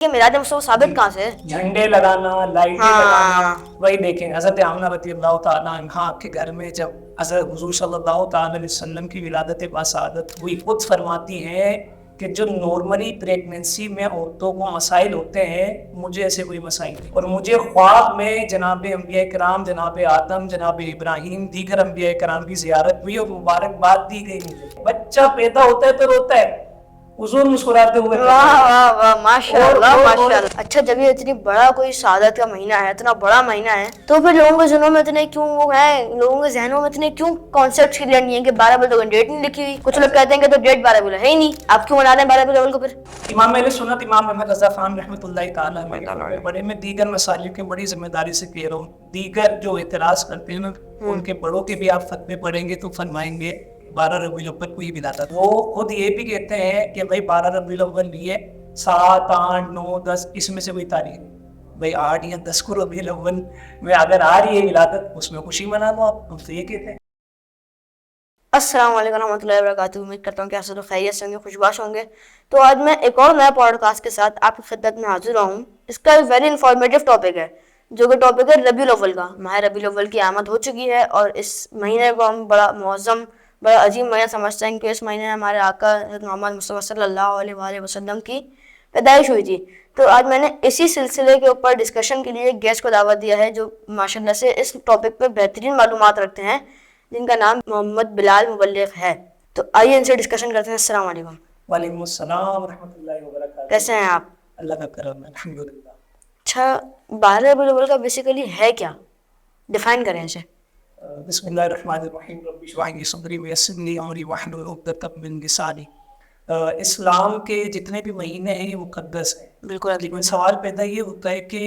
کہ میلاد مصطفیٰ ثابت کہاں سے ہے؟ جھنڈے لگانا، لائٹیں لگانا، وہی دیکھیں حضرت آمنہ رضی اللہ تعالیٰ عنہا کے گھر میں جب حضرت حضور صلی اللہ تعالیٰ علیہ وسلم کی ولادت باسعادت ہوئی، خود فرماتی ہیں کہ جو نارملی پریگننسی میں عورتوں کو مسائل ہوتے ہیں، مجھے ایسے کوئی مسائل نہیں، اور مجھے خواب میں جناب انبیاء کرام، جناب آدم، جناب ابراہیم، دیگر انبیاء کرام کی زیارت ہوئی اور مبارکباد دی گئی مجھے۔ بچہ پیدا ہوتا ہے تو روتا ہے، حضور مسکراتے ہوئے، واہ واہ واہ، ماشاء اللہ ماشاء اللہ۔ اچھا، جب یہ اتنی بڑا کوئی سعادت کا مہینہ ہے، اتنا بڑا مہینہ ہے، تو پھر لوگوں کے ذہنوں میں اتنے کیوں وہ ہے، لوگوں کے ذہنوں میں اتنے کیوں کانسیپٹ کلیئر نہیں ہے کہ 12 ربیع الاول ڈیٹ نہیں لکھی ہوئی؟ کچھ لوگ کہتے ہیں کہ تو ڈیٹ 12 ربیع الاول ہے ہی نہیں، آپ کیوں منا رہے ہیں 12 ربیع الاول کو پھر؟ امام اہل سنت امام احمد رضا خان رحمۃ اللہ تعالیٰ علیہ بڑے میں دیگر مسائل کی بڑی ذمہ داری سے کہہ رہا ہوں، دیگر جو اعتراض کرتے ہیں نا، ان کے بڑوں کے بھی آپ فتوے پڑھیں گے تو فرمائیں گے 12 ربیع الاول کوئی ولادت۔ وہ خود یہ بھی کہتے ہیں کہ بھائی 12 ربیع الاول یہ 7، 8، 9، 10 اس میں سے کوئی تاریخ، بھائی 8 یا 10 کو ربیع الاول میں اگر آ رہی ہے ولادت، اس میں خوشی منا لو آپ، ہم تو یہ کہتے ہیں۔ السلام علیکم ورحمۃ اللہ وبرکاتہ، امید کرتا ہوں کہ آپ سب خیریت سے ہوں گے، خوشباش ہوں گے۔ تو آج میں ایک اور نیا پوڈ کاسٹ کے ساتھ آپ کی خدمت میں حاضر ہوں۔ اس کا ایک ویری انفارمیٹیو ٹاپک ہے، جو کہ ٹاپک ہے ربیع الاول کا۔ ماہ ربیع الاول کی آمد ہو چکی ہے، اور اس مہینے کو ہم بڑا معظم، بڑا عظیم مہینہ سمجھتے ہیں، کہ اس مہینے میں ہمارے آقا حضرت محمد مصطفیٰ صلی اللہ علیہ وآلہ وسلم کی پیدائش ہوئی تھی۔ تو آج میں نے اسی سلسلے کے اوپر ڈسکشن کے لیے ایک گیسٹ کو دعوت دیا ہے، جو ماشاء اللہ سے اس ٹاپک پہ بہترین معلومات رکھتے ہیں، جن کا نام محمد بلال مبلغ ہے۔ تو آئیے ان سے ڈسکشن کرتے ہیں۔ السلام علیکم۔ وعلیکم السلام ورحمۃ اللہ وبرکاتہ۔ کیسے ہیں آپ؟ اللہ کا کرم ہے، الحمدللہ۔ اچھا، 12 ربیع الاول کا بیسیکلی ہے کیا؟ ڈیفائن کریں اسے۔ بسم اللہ الرحمن الرحیم، رب اشرح لی صدری ویسر لی امری واحلل عقدۃ من لسانی۔ اسلام کے جتنے بھی مہینے ہیں یہ مقدس ہیں، بالکل، لیکن سوال پیدا یہ ہوتا ہے کہ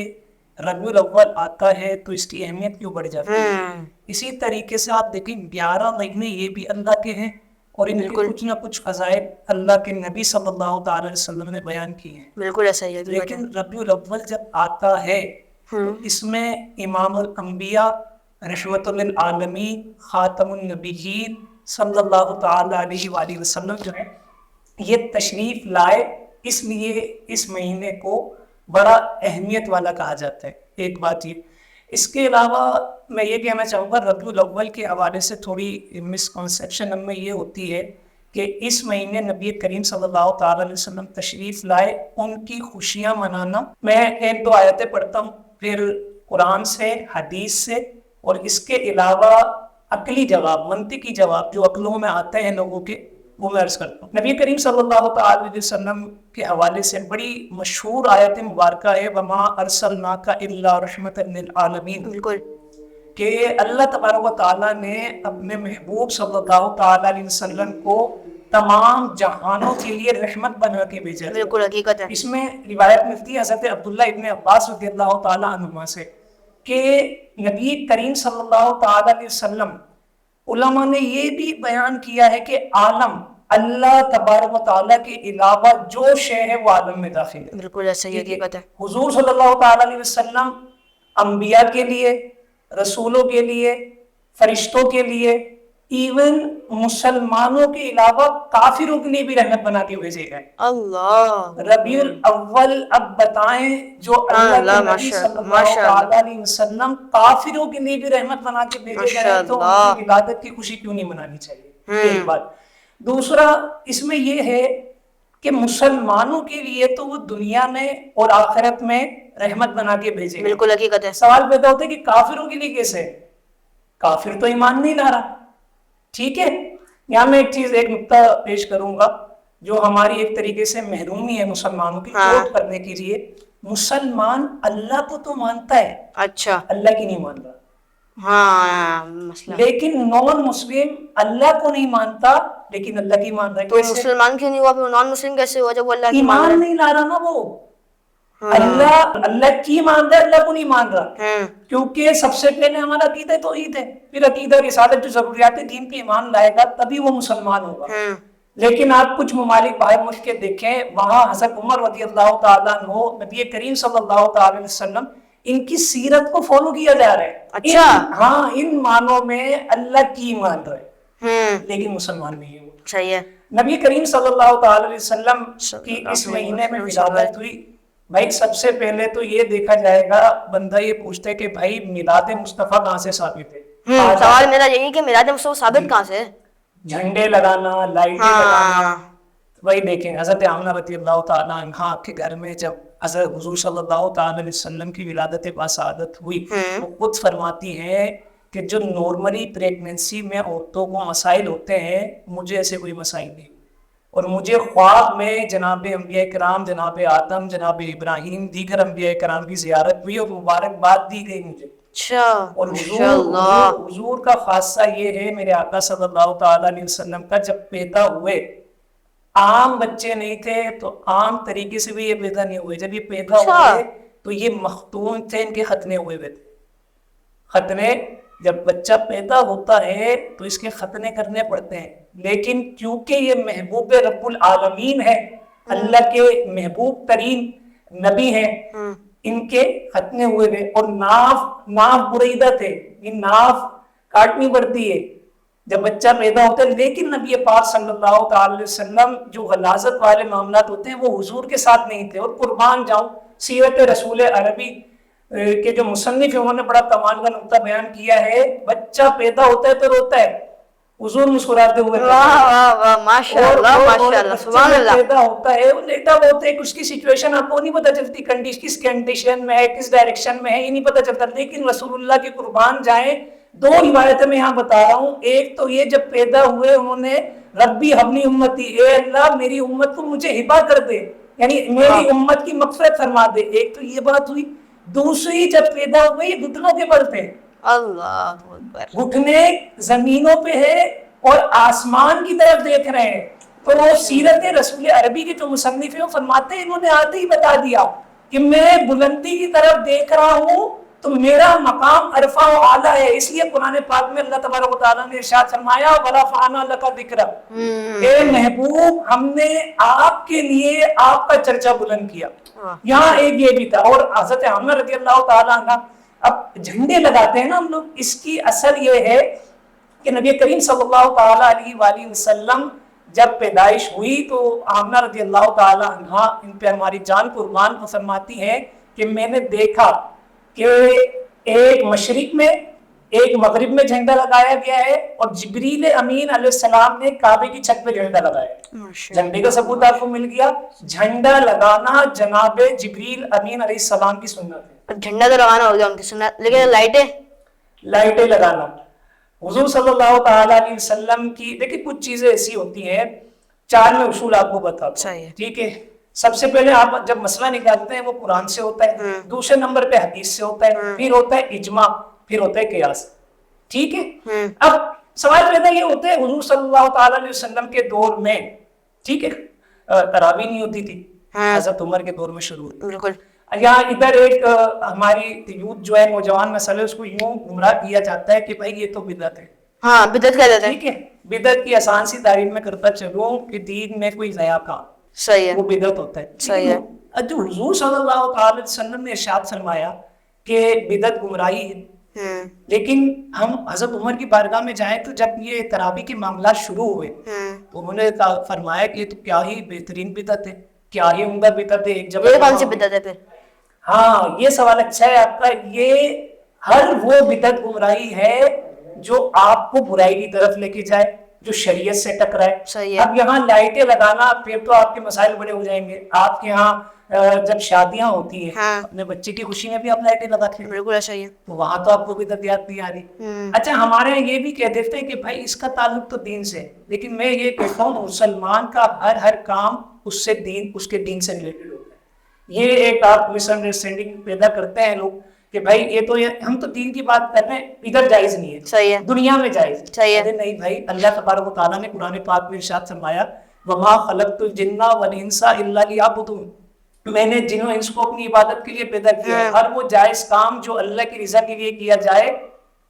ربیع الاول آتا ہے تو اس کی اہمیت کیوں بڑھ جاتی ہے؟ اسی طریقے سے آپ دیکھیں 11 مہینے یہ بھی اللہ کے ہیں، اور ان کے کچھ نہ کچھ فضائل اللہ کے نبی صلی اللہ تعالی علیہ وسلم نے بیان کی ہیں۔ بالکل ایسا ہی ہے۔ لیکن ربیع الاول جب آتا ہے تو اس میں امام الانبیاء، رحمت للعالمین، خاتم النبیین صلی اللہ تعالی علیہ وآلہ وسلم جو ہے یہ تشریف لائے، اس لیے اس مہینے کو بڑا اہمیت والا کہا جاتا ہے۔ ایک بات یہ، اس کے علاوہ میں یہ کہنا چاہوں گا ربیع الاول کے حوالے سے تھوڑی مسکنسیپشن ہم میں یہ ہوتی ہے کہ اس مہینے نبی کریم صلی اللہ تعالی علیہ وسلم تشریف لائے، ان کی خوشیاں منانا۔ میں 1-2 آیتیں پڑھتا ہوں، پھر قرآن سے، حدیث سے، اور اس کے علاوہ عقلی جواب، منطقی جواب جو عقلوں میں آتے ہیں لوگوں کے، وہ میں عرض کرتا ہوں۔ نبی کریم صلی اللہ تعالی علیہ وسلم کے حوالے سے بڑی مشہور آیت مبارکہ ہے، وَمَا أَرْسَلْنَاكَ إِلَّا رَحْمَةً لِلْعَالَمِينَ، بالکل، کہ اللہ تبارک و تعالیٰ نے اپنے محبوب صلی اللہ تعالی علیہ وسلم کو تمام جہانوں کے لیے رحمت بنا کے بھیجا۔ بالکل حقیقت ہے۔ اس میں روایت ملتی ہے حضرت عبداللہ ابن عباس رضی اللہ تعالیٰ عنہما سے کہ نبی کریم صلی اللہ تعالی علیہ وسلم، علماء نے یہ بھی بیان کیا ہے کہ عالم، اللہ تبارک و تعالیٰ کے علاوہ جو شے ہے وہ عالم میں داخل ہے۔ بالکل ایسا ہی حقیقت ہے۔ حضور صلی اللہ تعالی علیہ وسلم انبیاء کے لیے، رسولوں کے لیے، فرشتوں کے لیے، ایون مسلمانوں کے علاوہ کافروں کے لیے بھی رحمت بنا کے بھیجے گئے۔ اللہ، ربیع الاول اب بتائیں، جو اللہ کے نبی صلی اللہ تعالی علیہ وسلم کافروں کے لیے بھی رحمت بنا کے بھیجے گئے تو ان کی ولادت کی خوشی کیوں نہیں منانی چاہیے؟ ایک بات۔ دوسرا اس میں یہ ہے کہ مسلمانوں کے لیے تو وہ دنیا میں اور آخرت میں رحمت بنا کے بھیجے گئے۔ بالکل حقیقت ہے۔ سوال پیدا ہوتا ہے کہ کافروں کے لیے کیسے؟ کافر تو ایمان نہیں لا رہا، ٹھیک ہے۔ یہاں میں ایک نقطہ پیش کروں گا جو ہماری ایک طریقے سے محرومی ہے مسلمانوں کی، نوٹ کرنے کے لیے۔ مسلمان اللہ کو تو مانتا ہے، اچھا، اللہ کی نہیں مان رہا۔ ہاں مسئلہ، لیکن نان مسلم اللہ کو نہیں مانتا لیکن اللہ کی مان رہا ہے۔ تو مسلمان کیوں نہیں ہوا پھر نان مسلم کیسے ہوا جب وہ اللہ کی ایمان نہیں لا رہا نا، وہ اللہ کی مان رہا ہے، اللہ کو نہیں مان رہا۔ کیونکہ سب سے پہلے ہمارا عقیدہ توحید ہے، پھر عقیدہ رسالت جو ضروریات دین پہ ایمان لائے گا تبھی وہ مسلمان ہوگا۔ لیکن آپ کچھ ممالک باہر ملک کے دیکھیں، وہاں حضرت عمر رضی اللہ تعالیٰ عنہ، نبی کریم صلی اللہ تعالی علیہ وسلم، ان کی سیرت کو فالو کیا جا رہا ہے۔ اچھا، ہاں، ان معنوں میں اللہ کی مان رہے لیکن مسلمان نہیں ہے۔ صحیح ہے۔ نبی کریم صلی اللہ تعالی علیہ وسلم کی اس مہینے میں ولادت ہوئی، بھائی سب سے پہلے تو یہ دیکھا جائے گا، بندہ یہ پوچھتا ہے کہ بھائی میلاد مصطفیٰ کہاں سے ثابت ہے؟ سوال میرا یہی کہ میلاد مصطفیٰ ثابت کہاں سے ہے؟ جھنڈے لگانا، لائٹیں لگانا. ہاں وہی دیکھیں حضرت آمنہ رضی اللہ تعالیٰ عنہا کے گھر میں جب حضرت حضور صلی اللہ تعالیٰ علیہ وسلم کی ولادت باسعادت ہوئی، وہ خود فرماتی ہیں کہ جو نارملی پریگننسی میں عورتوں کو مسائل ہوتے ہیں، مجھے ایسے کوئی مسائل نہیں، اور مجھے خواب میں جناب انبیاء کرام، جناب آدم، جناب ابراہیم، دیگر انبیاء کرام کی زیارت ہوئی اور مبارکباد دی گئی مجھے. اچھا اور ماشاء اللہ. حضور کا خاصہ یہ ہے، میرے آقا صلی اللہ تعالیٰ علیہ وسلم کا جب پیدا ہوئے، عام بچے نہیں تھے تو عام طریقے سے بھی یہ پیدا نہیں ہوئے. جب یہ پیدا ہوئے تو یہ مختون تھے، ان کے ختنے ہوئے ہوئے تھے. ختنے جب بچہ پیدا ہوتا ہے تو اس کے ختنے کرنے پڑتے ہیں، لیکن کیونکہ یہ محبوب رب العالمین ہے، اللہ کے محبوب ترین نبی ہیں، ان کے ختنے ہوئے تھے. اور ناف بریدہ تھے، یہ ناف کاٹنی پڑتی ہے جب بچہ پیدا ہوتا ہے. لیکن نبی پاک صلی اللہ تعالی علیہ وسلم جو غلاظت والے معاملات ہوتے ہیں وہ حضور کے ساتھ نہیں تھے. اور قربان جاؤں، سیرت رسول عربی کے جو مصنف ہیں انہوں نے بڑا کمال کا نقطہ بیان کیا ہے. بچہ پیدا ہوتا ہے تو روتا ہے، حضور مسکراتے ہوئے ماشاء اللہ ماشاء اللہ سبحان اللہ. پیدا ہوتا ہے وہ لیٹا ہوتا ہے، اس کی سچویشن آپ کو نہیں پتہ چلتی، کس کنڈیشن میں ہے، کس ڈائریکشن میں ہے، یہ نہیں پتہ چلتا. لیکن رسول اللہ کے قربان جائیں، دو روایتیں میں یہاں بتا رہا ہوں. ایک تو یہ جب پیدا ہوئے انہوں نے ربی حبلی امتی، اے اللہ میری امت کو مجھے ہبا کر دے، یعنی میری امت کی مغفرت فرما دے. ایک تو یہ بات ہوئی. دوسری جب پیدا ہوئی گھٹنوں کے بل پہ، اللہ اکبر، گھٹنے زمینوں پہ ہے اور آسمان کی طرف دیکھ رہے ہیں. تو وہ سیرت رسول عربی کے جو مصنف ہیں وہ فرماتے ہیں، انہوں نے آتے ہی بتا دیا کہ میں بلندی کی طرف دیکھ رہا ہوں تو میرا مقام عرفہ و اعلیٰ ہے. اس لیے قرآن پاک میں اللہ تبارک و تعالیٰ نے ارشاد فرمایا وَرَفَعْنَا لَكَ ذِكْرَكَ، اے محبوب ہم نے آپ کے لیے آپ کا چرچا بلند کیا. یہاں ایک یہ بھی تھا. اور حضرت آمنہ رضی اللہ تعالیٰ عنہ، اب جھنڈے لگاتے ہیں نا ہم لوگ، اس کی اثر یہ ہے کہ نبی کریم صلی اللہ تعالیٰ علیہ وآلہ وسلم جب پیدائش ہوئی تو آمنہ رضی اللہ تعالیٰ عنہ، ان پہ ہماری جان قربان، کو فرماتی ہیں کہ میں نے دیکھا کہ ایک مشرق میں ایک مغرب میں جھنڈا لگایا گیا ہے، اور جبریل امین علیہ السلام نے کعبے کی چھت پہ جھنڈا لگایا. جھنڈے کا ثبوت آپ کو مل گیا. جھنڈا لگانا جناب جبریل امین علیہ السلام کی سنت ہے. جھنڈا تو لگانا ہو گیا ان کی سنت، لیکن لائٹیں لگانا حضور صلی اللہ تعالیٰ علیہ وسلم کی. دیکھیں کچھ چیزیں ایسی ہوتی ہیں، چار میں اصول آپ کو بتاتا ہوں، ٹھیک ہے. سب سے پہلے آپ جب مسئلہ نکالتے ہیں وہ قرآن سے ہوتا ہے، دوسرے نمبر پہ حدیث سے ہوتا ہے، پھر ہوتا ہے اجماع، پھر ہوتا ہے قیاس، ٹھیک ہے. اب سوال پیدا یہ ہوتا ہے حضور صلی اللہ تعالیٰ علیہ وسلم کے دور میں، ٹھیک ہے، تراویح نہیں ہوتی تھی، حضرت عمر کے دور میں شروع ہوئی. بالکل. یہاں ادھر ایک ہماری یوتھ جو ہے، نوجوان نسل ہے، اس کو یوں گمراہ کیا جاتا ہے کہ بھائی یہ تو بدعت ہے. ہاں بدعت کہہ دیتے ہیں. ٹھیک ہے، بدعت کی آسان سی تعریف میں کرتا چلوں کہ دین میں کوئی نیا کام، صحیح ہے، وہ بدعت ہوتا ہے. صحیح ہے. جو حضور صلی اللہ تعالی وسلم نے ارشاد فرمایا کہ بدعت گمراہی ہے، لیکن ہم حضرت عمر کی بارگاہ میں جائیں تو جب یہ تراویح کے معاملات شروع ہوئے تو انہوں نے فرمایا کہ یہ تو کیا ہی بہترین بدعت ہے، کیا ہی عمدہ بدعت ہے. ایک جب کون سی بدعت ہے پھر؟ ہاں یہ سوال اچھا ہے آپ کا. یہ ہر وہ بدعت گمراہی ہے جو آپ کو برائی کی طرف لے کے جائے، جو شریعت سے ٹکرائے. اب یہاں لائٹیں لگانا، پھر تو آپ کے مسائل بڑے ہو جائیں گے. آپ کے یہاں جب شادیاں ہوتی ہیں اپنے بچے کی خوشی میں بھی آپ لائٹیں لگاتے ہیں، بالکل ایسا ہی ہے، تو وہاں تو آپ کو بدعت یاد نہیں آ رہی. اچھا ہمارے یہاں یہ بھی کہہ دیتے ہیں کہ بھائی اس کا تعلق تو دین سے، لیکن میں یہ کہتا ہوں مسلمان کا ہر کام اس سے دین، اس کے دین سے ریلیٹڈ ہوتا ہے. یہ ایک آپ مس انڈرسٹینڈنگ پیدا کرتے ہیں لوگ کہ بھائی یہ تو ہم تو دین کی بات کر رہے ہیں، ادھر جائز نہیں ہے، صحیح ہے، دنیا میں جائز ہے. نہیں بھائی، اللہ تبارک و تعالیٰ نے قرآن پاک میں ارشاد فرمایا وَمَا خَلَقْتُ الْجِنَّ وَالْإِنسَ إِلَّا لِيَعْبُدُونِ، میں نے جن و انس کو اپنی عبادت کے لیے پیدا کیا ہے. ہر وہ جائز کام جو اللہ کی رضا کے لیے کیا جائے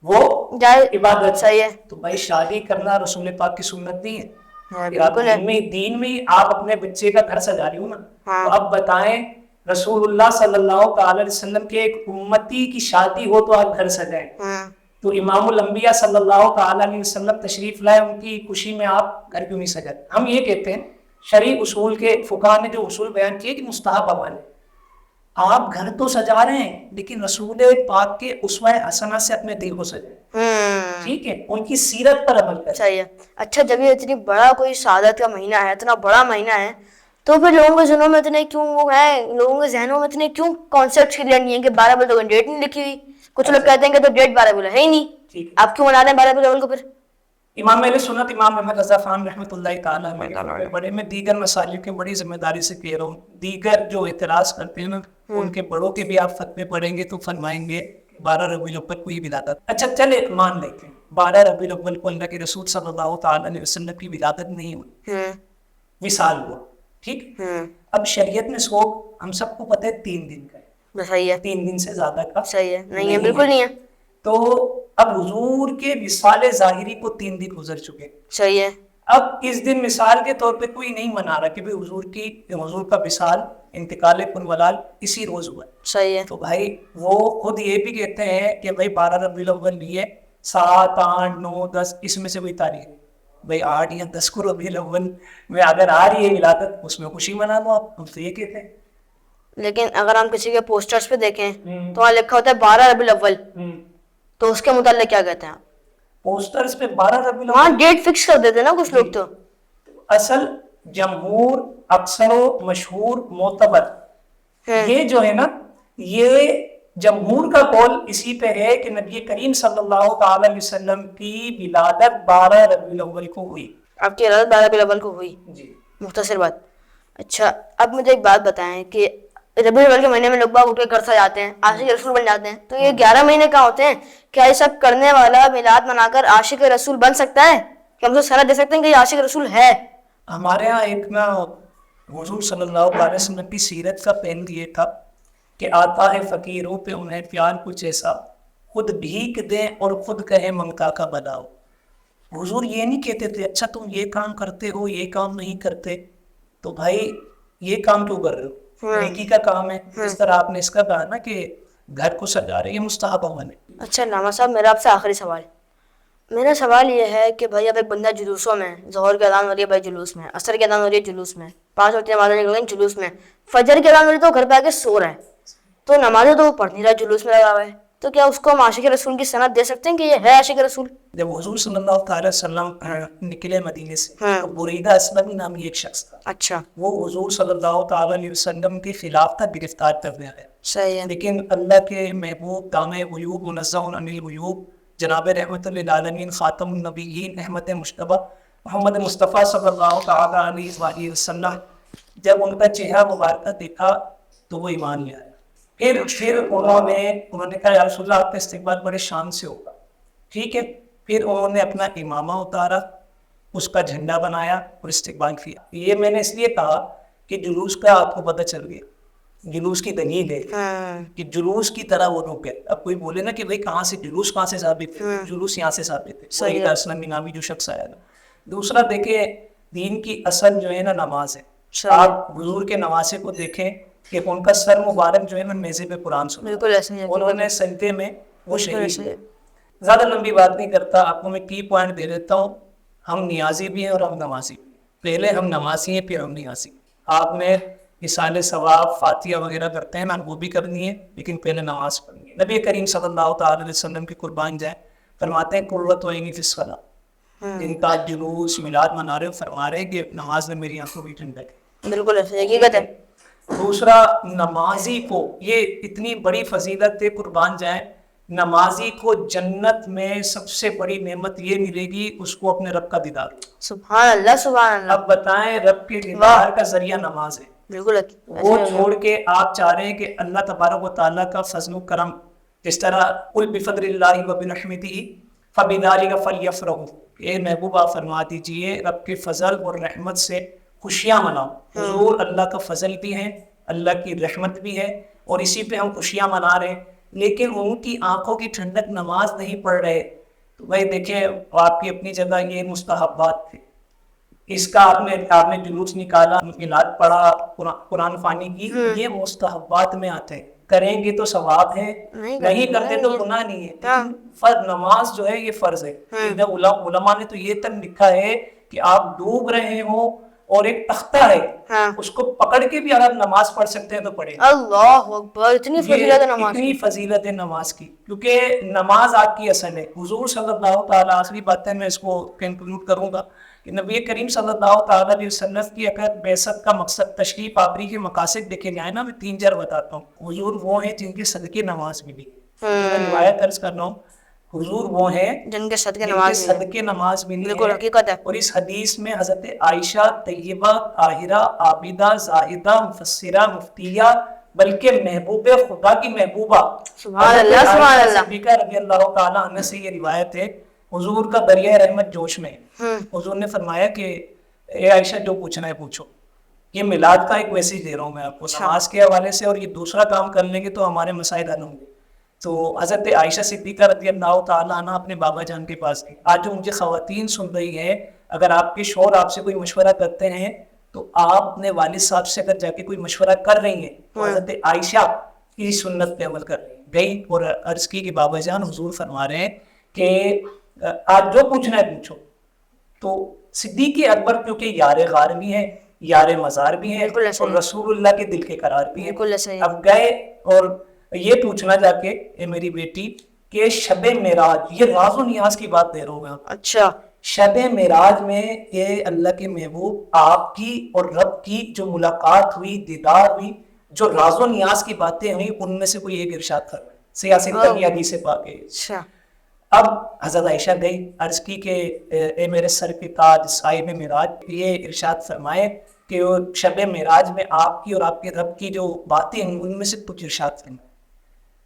وہ عبادت. صحیح ہے. تو بھائی شادی کرنا رسول پاک کی سنت نہیں ہے. دین میں آپ اپنے بچے کا گھر سجا رہی ہوں نا، تو اب بتائیں رسول اللہ صلی اللہ تعالی علیہ وسلم کے ایک امتی کی شادی ہو تو آپ گھر سجائیں. تو امام الانبیاء صلی اللہ تعالی علیہ وسلم تشریف لائے، ان کی خوشی میں آپ گھر کیوں نہیں سجاتے؟ ہم یہ کہتے ہیں شرعی اصول کے فقہاء نے جو اصول بیان کیے کہ مستحب عمل ہے، آپ گھر تو سجا رہے ہیں لیکن رسول پاک کے اسوہ حسنہ سے اپنے دل کو سجائیں، ٹھیک ہے، ان کی سیرت پر عمل کریں. صحیح ہے. اچھا جب یہ اتنی بڑا کوئی شہادت کا مہینہ ہے، اتنا بڑا مہینہ ہے، تو پھر لوگوں کے ذہنوں میں اتنے کیوں وہ ہے، لوگوں کے ذہنوں میں اتنے کیوں کانسیپٹ کلیئر نہیں ہے کہ 12 ربیع الاول ڈیٹ نہیں لکھی ہوئی. کچھ لوگ کہتے ہیں کہ تو ڈیٹ 12 ربیع الاول ہے ہی نہیں، آپ کیوں منا رہے ہیں 12 ربیع الاول کو؟ پھر امام اہل سنت امام احمد رضا خان رحمۃ اللہ تعالیٰ علیہ بڑے میں دیگر مسائل کے بڑی ذمہ داری سے کہہ رہا ہوں، دیگر جو اعتراض کرتے ہیں نا ان کے بڑوں کے بھی آپ فتوے پڑھیں گے تو فرمائیں گے 12 ربیع الاول کوئی ولادت. اچھا چلے مان لیتے ہیں 12 ربیع الاول کو اللہ کے رسول صلی اللہ تعالیٰ علیہ وسلم کی ولادت نہیں ہوئی، وصال ہوا، ٹھیک. اب شریعت میں سوگ ہم سب کو پتہ ہے 3 دن کا ہے، صحیح ہے، 3 دن سے زیادہ کا صحیح ہے، نہیں ہے، بالکل نہیں ہے. تو اب حضور کے وصال ظاہری کو 3 دن گزر چکے. صحیح ہے. اب اس دن مثال کے طور پہ کوئی نہیں منا رہا کہ حضور کا وصال انتقال کنولال اسی روز ہوا ہے. صحیح ہے. تو بھائی وہ خود یہ بھی کہتے ہیں کہ بھائی 12 ربیع الاول لیے 7 8 9 10 اس میں سے کوئی تاریخ بھائی 8 یا 10 کو ربیع الاول میں اگر آ رہی ہے ولادت اس میں خوشی منا لو آپ. ہم تو یہ کہتے ہیں. لیکن اگر ہم کسی کے پوسٹرز پہ دیکھیں تو وہاں لکھا ہوتا ہے 12 ربیع الاول، تو اس کے متعلق کیا کہتے ہیں آپ؟ پوسٹرز پہ 12 ربیع وہاں الاول ڈیٹ فکس کر دیتے ہیں نا کچھ لوگ. تو اصل جمہور اکثر و مشہور معتبر یہ جو ہے نا یہ جمہور کا قول اسی پہ ہے کہ نبی کریم صلی اللہ تعالی علیہ وسلم کی ولادت 12 ربیع الاول کو ہوئی. آپ کی ولادت 12 ربیع الاول کو ہوئی. جی مختصر بات. اچھا اب مجھے ایک بات بتائیں کہ ربیع الاول کے مہینے میں لوگ باغ اٹھ کے گھر سے جاتے ہیں، عاشق رسول بن جاتے ہیں، تو یہ 11 مہینے کہاں ہوتے ہیں؟ کیا یہ سب کرنے والا میلاد منا کر عاشق رسول بن سکتا ہے؟ کہ ہم تو سند دے سکتے ہیں کہ یہ عاشق رسول ہے؟ ہمارے ہاں ایک نا حضور صلی اللہ علیہ وسلم کی سیرت کا پہلو یہ تھا کہ آتا ہے فقیروں پہ انہیں پیار کچھ ایسا، خود بھیک دیں اور خود کہیں منگتا کا بناؤ. حضور یہ نہیں کہتے تھے اچھا تم یہ کام کرتے ہو یہ کام نہیں کرتے تو بھائی یہ کام کیوں کر رہے ہو، نیکی کا کام ہے. اس طرح آپ نے اس کا کہا نا کہ گھر کو سجا رہے، یہ مستحب عمل ہے. اچھا علامہ صاحب میرا آپ سے آخری سوال، میرا سوال یہ ہے کہ بھائی اب ایک بندہ جلوسوں میں، ظہر کی اذان ہو رہی ہے بھائی جلوس میں، عصر کی اذان ہو رہی ہے جلوس میں، 5 وقت نمازیں نکل گئی جلوس میں، فجر کی اذان ہو رہی ہے تو گھر پہ آ کے سو رہا ہے، تو نمازیں تو وہ پڑھ نہیں رہا، جلوس میں لگا ہوا ہے، تو کیا اس کو ہم عاشق رسول کی سند دے سکتے ہیں کہ یہ ہے عاشق رسول؟ جب حضور صلی اللہ تعالی وسلم نکلے مدینے سے تو بریدہ اسلمی نامی ایک شخص تھا. اچھا وہ حضور صلی اللہ تعالی علیہ وسلم کے خلاف تھا، گرفتار کرنے آیا. صحیح ہے. لیکن اللہ کے محبوب دامِ غیوب منزہ عن الغیوب جناب رحمت للعالمین خاتم النبیین احمد مشتبہ محمد مصطفیٰ صلی اللہ تعالی علیہ وآلہ وسلم جب ان کا چہرہ مبارکہ دیکھا تو وہ ایمان لے آیا. پھر انہوں نے کہا یا رسول اللہ آپ کا استقبال بڑے شان سے ہوگا، ٹھیک ہے. پھر انہوں نے اپنا امامہ اتارا، اس کا جھنڈا بنایا اور استقبال کیا. یہ میں نے اس لیے کہا کہ جلوس کا آپ کو پتہ چل گیا، جلوس کی دلیل ہے کہ جلوس کی طرح وہ لوگ گئے. اب کوئی بولے نا کہ بھائی کہاں سے جلوس کہاں سے ثابت ہے، جلوس یہاں سے ثابت ہے. سعید اسلم نامی جو شخص آیا تھا. دوسرا دیکھیں دین کی اصل جو ہے نا نماز ہے. آپ حضور کے نواسے کو دیکھیں کہ ان کا سر مبارک جو ہے نا میزے پہ قرآن سنا، بالکل ایسے ہی ہے. انہوں نے سجدے میں وہ شہید. زیادہ لمبی بات نہیں کرتا، آپ کو میں کی پوائنٹ دے دیتا ہوں. ہم نیازی بھی ہیں اور ہم نمازی بھی. پہلے ہم نمازی ہیں پھر ہم نیازی. آپ نے مثال ثواب فاتحہ وغیرہ کرتے ہیں نا وہ بھی کرنی ہے لیکن پہلے نماز پڑھنی ہے. نبی کریم صلی اللہ تعالی علیہ وسلم کی قربان جائیں فرماتے ہیں قرۃ عینی فی الصلاۃ. جن کا جلوس میلاد منا رہے فرما رہے کہ نماز میں میری آنکھوں کی ٹھنڈک ہے. بالکل ایسے حقیقت ہے. دوسرا نمازی کو یہ اتنی بڑی فضیلت ہے قربان جائیں، نمازی کو جنت میں سب سے بڑی نعمت یہ ملے گی اس کو اپنے رب کا دیدار. سبحان اللہ سبحان اللہ. اب بتائیں رب کے دیدار کا ذریعہ نماز ہے. بالکل وہ چھوڑ کے آپ چاہ رہے ہیں کہ اللہ تبارک و تعالیٰ کا فضل و کرم جس طرح قل بفضل اللہ وبرحمتہ فبذلک فلیفرحوا، اے محبوب آپ فرما دیجئے رب کے فضل اور رحمت سے خوشیاں مناؤ. حضور اللہ کا فضل بھی ہے، اللہ کی رحمت بھی ہے اور اسی پہ ہم خوشیاں منا رہے ہیں. لیکن ان کی آنکھوں کی ٹھنڈک نماز نہیں پڑھ رہے. تو بھائی دیکھیں آپ کی اپنی جگہ یہ مستحبات تھے، اس کا آپ نے جلوس نکالا، میلاد پڑھا، قرآن خوانی کی، یہ مستحبات میں آتے ہیں. کریں گے تو ثواب ہے، نہیں کرتے تو گناہ نہیں ہے. فرض نماز جو ہے یہ فرض ہے. علماء نے تو یہ تک لکھا ہے کہ آپ ڈوب رہے ہو اور ایک تختہ ہے, ہاں. اس کو پکڑ کے بھی اگر نماز پڑھ سکتے ہیں تو پڑھیں. اللہ اکبر, اتنی فضیلت ہے نماز اتنی کی. فضیلت ہے نماز کی, کیونکہ نماز آپ کی اصل ہے. حضور صلی اللہ تعالیٰ, آخری باتیں میں اس کو کنکلوڈ کروں گا کہ نبی کریم صلی اللہ تعالیٰ علیہ وسلم کی اگر بعثت کا مقصد, تشریف آوری کے مقاصد دیکھے جائیں نا, میں 3-4 بتاتا ہوں. حضور وہ ہیں جن کے صدقے نماز ملی. میں روایت عرض کر رہا ہوں, حضور وہ ہیں جن کے صدقے جن کے نماز ملی. صدقے نماز ملی بالکل ہے. حقیقت ہے. اور اس حدیث میں حضرت عائشہ طیبہ, طاہرہ, عابدہ, زاہدہ, مفسرہ, مفتیہ, بلکہ محبوب خدا کی محبوبہ سبحان اللہ, سبحان اللہ. صدیقہ رضی اللہ تعالیٰ عنہ سے یہ روایت ہے. حضور کا دریائے رحمت جوش میں, حضور نے فرمایا کہ اے عائشہ جو پوچھنا ہے پوچھو. یہ میلاد کا ایک میسج دے رہا ہوں میں آپ کو نماز کے حوالے سے, اور یہ دوسرا کام کر لیں گے تو ہمارے مسائل حل ہوں گے. تو حضرت عائشہ صدیقہ رضی اللہ تعالیٰ عنہ اپنے بابا جان کے پاس گئی. آج جو مجھے خواتین سن رہی ہیں, اگر آپ کے شوہر آپ سے کوئی مشورہ کرتے ہیں تو آپ اپنے والد صاحب سے اگر جا کے کوئی مشورہ کر رہی ہیں تو حضرت عائشہ کی سنت پہ عمل کر رہی ہیں. گئی اور عرض کی کہ بابا جان حضور فرما رہے ہیں کہ آج جو پوچھنا ہے پوچھو. تو صدیق اکبر کیونکہ یار غار بھی ہیں, یار مزار بھی ہیں, اور رسول اللہ کے دل کے قرار بھی ہیں. اب گئے اور یہ پوچھنا جا کے, اے میری بیٹی, کہ شب معراج, یہ راز و نیاز کی بات دے رہا ہوں میں. اچھا, شب معراج میں اے اللہ کے محبوب, آپ کی اور رب کی جو ملاقات ہوئی, دیدار ہوئی, جو راز و نیاز کی باتیں ہوئی, ان میں سے کوئی ایک ارشاد کر رہے ہیں. سیاست کی حدیث سے پاک ہے. اچھا. اب حضرت عائشہ گئی, عرض کی کہ اے میرے سر کے تاج صاحب معراج, یہ ارشاد فرمائے کہ شب معراج میں آپ کی اور آپ کے رب کی جو باتیں ہیں ان میں سے کچھ ارشاد فرمائے.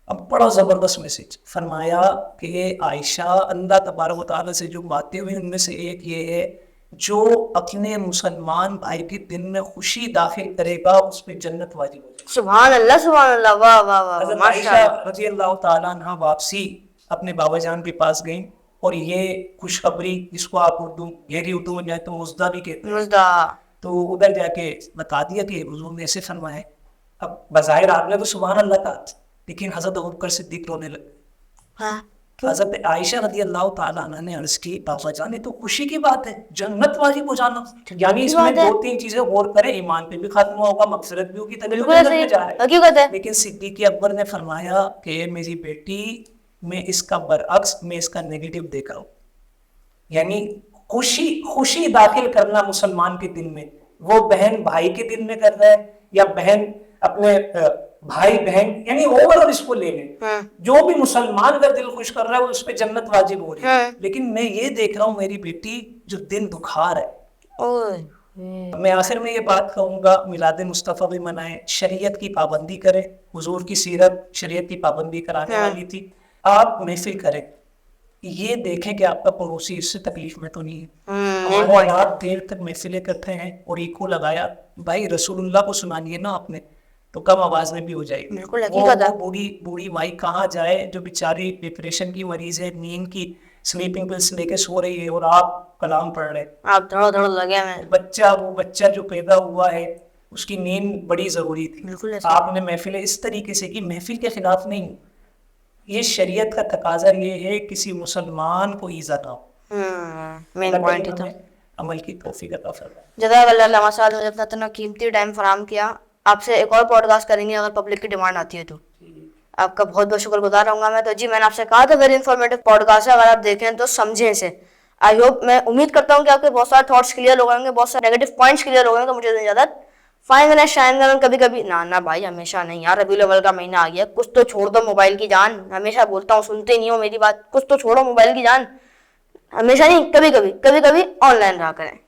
اب بڑا زبردست میسج فرمایا کہ عائشہ, اللہ تبارک و تعالیٰ سے جو باتیں ہوئی ان میں سے ایک یہ ہے, جو اپنے مسلمان بھائی کے دل میں خوشی داخل کرے گا اس پہ جنت واجب ہو جائے. سبحان اللہ, سبحان اللہ, واہ واہ واہ. حضرت عائشہ رضی اللہ تعالیٰ عنہ واپسی اپنے بابا جان کے پاس گئیں, اور یہ خوشخبری جس کو آپ اردو گہری اردو میں جائے تو مزدہ بھی کہتے ہیں, تو ادھر جا کے بتا دیا کہ حضور نے ایسے فرمایا. اب بظاہر آپ نے تو سبحان اللہ کہا, لیکن حضرت ابوبکر صدیق رونے لگے. حضرت عائشہ رضی اللہ تعالیٰ عنہ نے عرض کی, بابا جان یہ تو خوشی کی بات ہے, جنت واجب ہو جانا. یعنی اس میں 2-3 چیزیں غور کریں, ایمان پہ بھی ختم ہوگا, مغفرت بھی ہوگی, جنت میں جا رہے ہیں. لیکن صدیق اکبر نے فرمایا کہ میری بیٹی, میں اس کا برعکس, میں اس کا نیگیٹو دیکھ رہا ہوں. یعنی خوشی داخل کرنا مسلمان کے دل میں, وہ بہن بھائی کے دل میں کر رہا ہے یا بہن اپنے بھائی بہن, یعنی اوورآل اس کو لے لیں, جو بھی مسلمان کا دل خوش کر رہا ہے وہ اس پہ جنت واجب ہو رہی ہے. لیکن میں یہ دیکھ رہا ہوں میری بیٹی جو دل دکھا رہا ہے. میں آخر میں یہ بات کہوں گا, میلاد مصطفیٰ بھی منائیں, شریعت کی پابندی کریں. حضور کی سیرت شریعت کی پابندی کرانے والی تھی. آپ محفل کریں, یہ دیکھیں کہ آپ کا پڑوسی اس سے تکلیف میں تو نہیں ہے. رات دیر تک محفلیں کرتے ہیں اور ایکو لگایا, بھائی رسول اللہ کو سنانیے نا آپ نے, تو کم آواز میں بھی ہو جائے گی. وہ بوڑھی مائی کہاں جائے جو بیچاری ڈپریشن کی مریض ہے, نیند کی سلیپنگ پلس لے کے سو رہی ہے, اور آپ کلام پڑھ رہے ہیں. آپ دھڑ دھڑ لگے ہیں. وہ بچہ جو پیدا ہوا ہے اس کی نیند بڑی ضروری تھی. آپ نے محفلیں اس طریقے سے کی, محفل کے خلاف نہیں, یہ شریعت کا تقاضا یہ ہے کسی مسلمان کو ایزا نہ ہو. مین پوائنٹ ہی تھا. عمل کی توفیق عطا فرمائے. جزاک اللہ علامہ صاحب, مجھے اتنا قیمتی ٹائم فراہم کیا. آپ سے ایک اور پوڈ کاسٹ کریں گے اگر پبلک کی ڈیمانڈ آتی ہے تو. آپ کا بہت بہت شکر گزار رہوں گا میں. تو جی میں نے آپ سے کہا تھا ویری انفارمیٹیو پوڈ کاسٹ ہے, اگر آپ دیکھیں تو سمجھیں اسے. آئی ہوپ, میں امید کرتا ہوں کہ آپ کے بہت سارے تھاٹس کلیئر ہو گئے ہوں گے, بہت سارے نیگیٹو پوائنٹس کلیئر ہو گئے ہیں. تو مجھے اجازت, فائن شائن کبھی کبھی نہ بھائی, ہمیشہ نہیں یار. ربیع الاول کا مہینہ آ گیا, کچھ تو چھوڑ دو موبائل کی جان. ہمیشہ بولتا ہوں, سنتے نہیں ہو میری بات. کچھ تو چھوڑو موبائل کی جان, ہمیشہ نہیں, کبھی کبھی آن لائن رہا کریں.